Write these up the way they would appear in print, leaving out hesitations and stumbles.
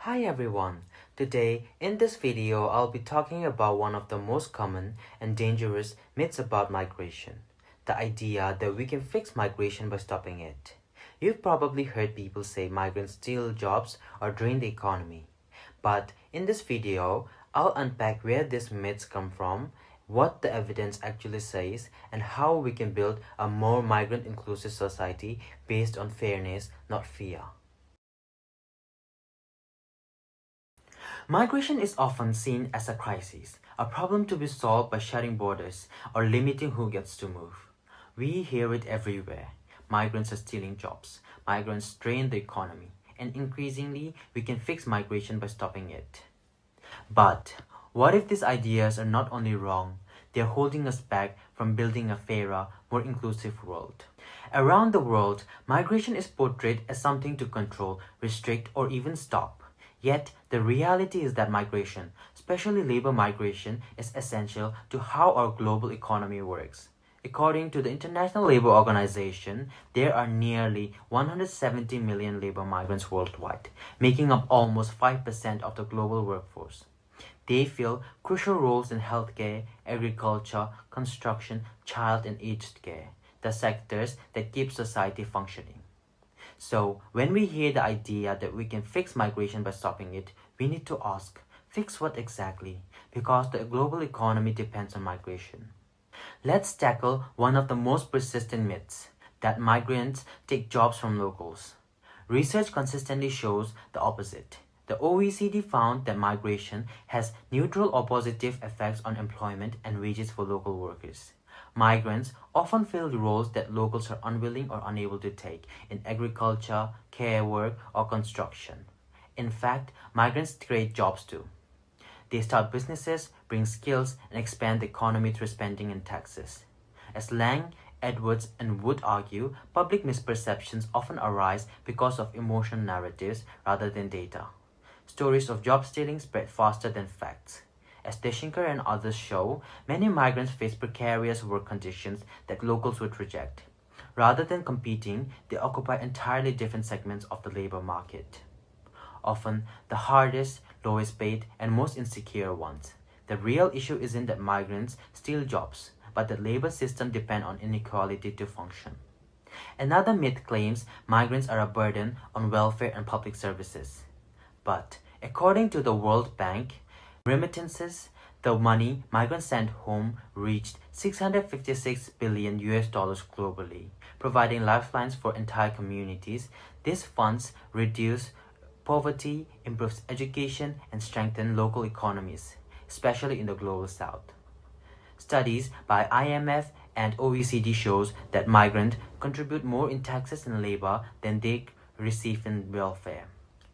Hi everyone. Today in this video I'll be talking about one of the most common and dangerous myths about migration. The idea that we can fix migration by stopping it. You've probably heard people say migrants steal jobs or drain the economy. But in this video, I'll unpack where these myths come from, what the evidence actually says, and how we can build a more migrant inclusive society based on fairness, not fear. Migration is often seen as a crisis, a problem to be solved by shutting borders or limiting who gets to move. We hear it everywhere. Migrants are stealing jobs, migrants drain the economy, and increasingly we can fix migration by stopping it. But what if these ideas are not only wrong, they're holding us back from building a fairer, more inclusive world? Around the world, migration is portrayed as something to control, restrict, or even stop. Yet, the reality is that migration, especially labor migration, is essential to how our global economy works. According to the International Labour Organization, there are nearly 170 million labor migrants worldwide, making up almost 5% of the global workforce. They fill crucial roles in healthcare, agriculture, construction, child and aged care, the sectors that keep society functioning. So, when we hear the idea that we can fix migration by stopping it, we need to ask, fix what exactly? Because the global economy depends on migration. Let's tackle one of the most persistent myths, that migrants take jobs from locals. Research consistently shows the opposite. The OECD found that migration has neutral or positive effects on employment and wages for local workers. Migrants often fill roles that locals are unwilling or unable to take in agriculture, care work, or construction. In fact, migrants create jobs too. They start businesses, bring skills, and expand the economy through spending and taxes. As Lang, Edwards, and Wood argue, public misperceptions often arise because of emotional narratives rather than data. Stories of job stealing spread faster than facts. As Deshinker and others show, many migrants face precarious work conditions that locals would reject. Rather than competing, they occupy entirely different segments of the labor market. Often the hardest, lowest paid, and most insecure ones. The real issue isn't that migrants steal jobs, but that labor systems depend on inequality to function. Another myth claims migrants are a burden on welfare and public services. But according to the World Bank, remittances, the money migrants sent home reached 656 billion US dollars globally, providing lifelines for entire communities. These funds reduce poverty, improves education, and strengthen local economies, especially in the global south. Studies by IMF and OECD shows that migrants contribute more in taxes and labor than they receive in welfare.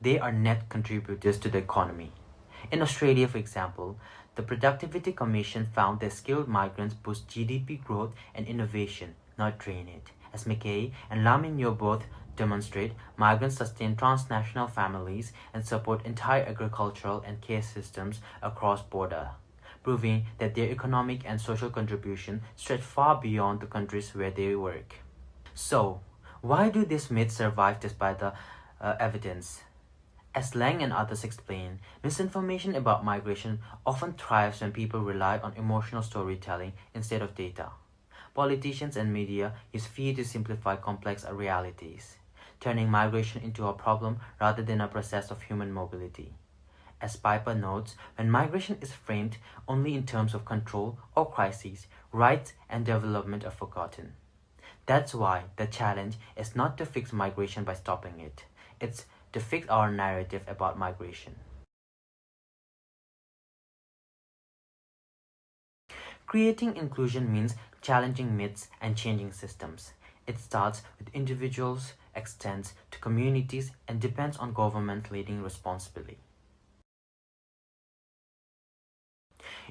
They are net contributors to the economy. In Australia, for example, the Productivity Commission found that skilled migrants boost GDP growth and innovation, not drain it. As McKay and Laminio both demonstrate, migrants sustain transnational families and support entire agricultural and care systems across border, proving that their economic and social contribution stretch far beyond the countries where they work. So, why do these myths survive despite the evidence? As Lang and others explain, misinformation about migration often thrives when people rely on emotional storytelling instead of data. Politicians and media use fear to simplify complex realities, turning migration into a problem rather than a process of human mobility. As Piper notes, when migration is framed only in terms of control or crises, rights and development are forgotten. That's why the challenge is not to fix migration by stopping it. It's to fix our narrative about migration. Creating inclusion means challenging myths and changing systems. It starts with individuals, extends to communities, and depends on government leading responsibly.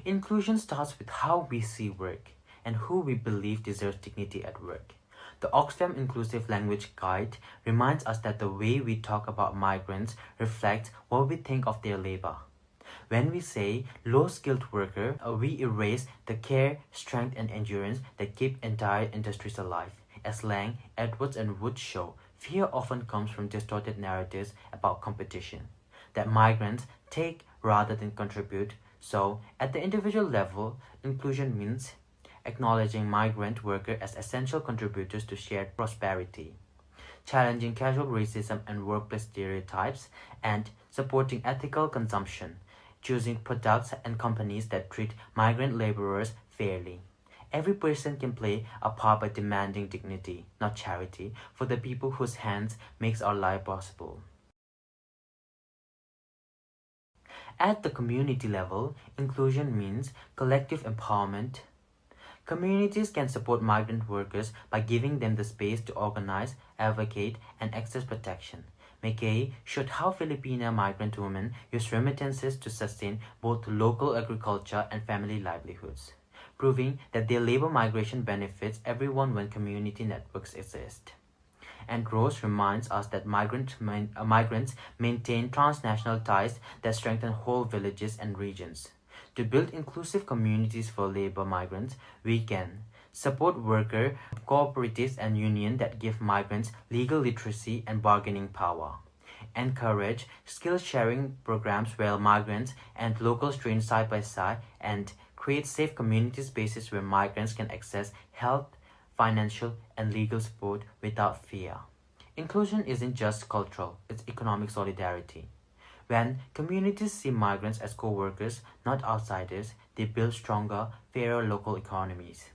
Inclusion starts with how we see work and who we believe deserves dignity at work. The Oxfam Inclusive Language Guide reminds us that the way we talk about migrants reflects what we think of their labor. When we say low-skilled worker, we erase the care, strength, and endurance that keep entire industries alive. As Lang, Edwards, and Wood show, fear often comes from distorted narratives about competition. that migrants take rather than contribute. So, at the individual level, inclusion means acknowledging migrant workers as essential contributors to shared prosperity, challenging casual racism and workplace stereotypes, and supporting ethical consumption, choosing products and companies that treat migrant laborers fairly. Every person can play a part by demanding dignity, not charity, for the people whose hands makes our life possible. At the community level, inclusion means collective empowerment. Communities can support migrant workers by giving them the space to organize, advocate, and access protection. McKay showed how Filipino migrant women use remittances to sustain both local agriculture and family livelihoods, proving that their labor migration benefits everyone when community networks exist. And Rose reminds us that migrants maintain transnational ties that strengthen whole villages and regions. To build inclusive communities for labor migrants, we can support worker cooperatives and unions that give migrants legal literacy and bargaining power. Encourage skill sharing programs where migrants and locals train side by side, and create safe community spaces where migrants can access health, financial, and legal support without fear. Inclusion isn't just cultural, it's economic solidarity. When communities see migrants as co-workers, not outsiders, they build stronger, fairer local economies.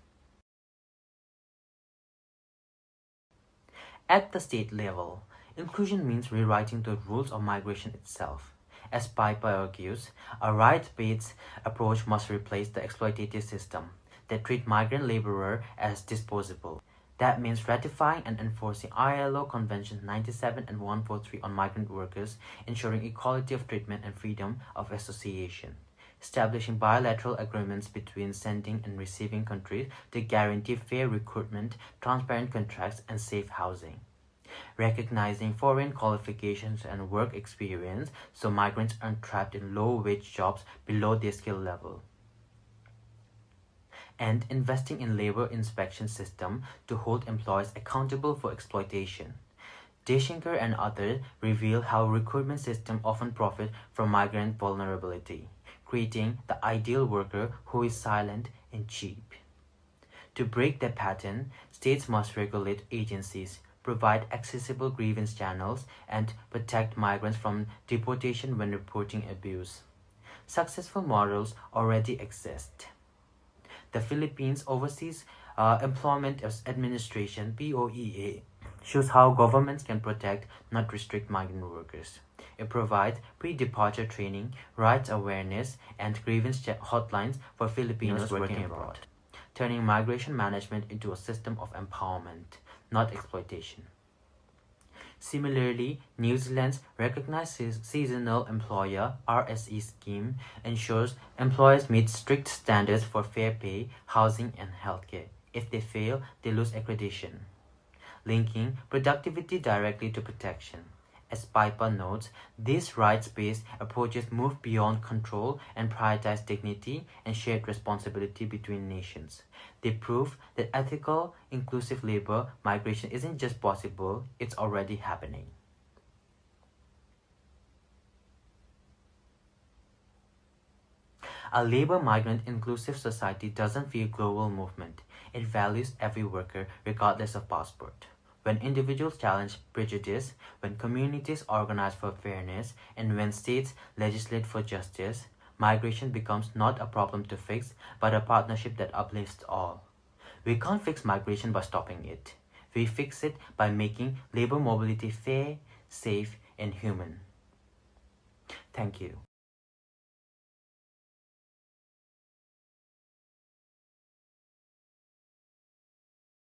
At the state level, inclusion means rewriting the rules of migration itself. As Piper argues, a rights-based approach must replace the exploitative system that treat migrant laborers as disposable. That means ratifying and enforcing ILO Conventions 97 and 143 on migrant workers, ensuring equality of treatment and freedom of association. Establishing bilateral agreements between sending and receiving countries to guarantee fair recruitment, transparent contracts, and safe housing. Recognizing foreign qualifications and work experience so migrants aren't trapped in low-wage jobs below their skill level. And investing in labor inspection system to hold employers accountable for exploitation. Deshinker and others reveal how recruitment systems often profit from migrant vulnerability, creating the ideal worker who is silent and cheap. To break that pattern, states must regulate agencies, provide accessible grievance channels, and protect migrants from deportation when reporting abuse. Successful models already exist. The Philippines Overseas Employment Administration (POEA) shows how governments can protect, not restrict migrant workers. It provides pre-departure training, rights awareness, and grievance hotlines for Filipinos working abroad, turning migration management into a system of empowerment, not exploitation. Similarly, New Zealand's Recognized Seasonal Employer (RSE) scheme ensures employers meet strict standards for fair pay, housing, and healthcare. If they fail, they lose accreditation, linking productivity directly to protection. As Piper notes, these rights-based approaches move beyond control and prioritize dignity and shared responsibility between nations. They prove that ethical, inclusive labor migration isn't just possible, it's already happening. A labor migrant inclusive society doesn't fear global movement. It values every worker regardless of passport. When individuals challenge prejudice, when communities organize for fairness, and when states legislate for justice, migration becomes not a problem to fix, but a partnership that uplifts all. We can't fix migration by stopping it. We fix it by making labor mobility fair, safe, and human. Thank you.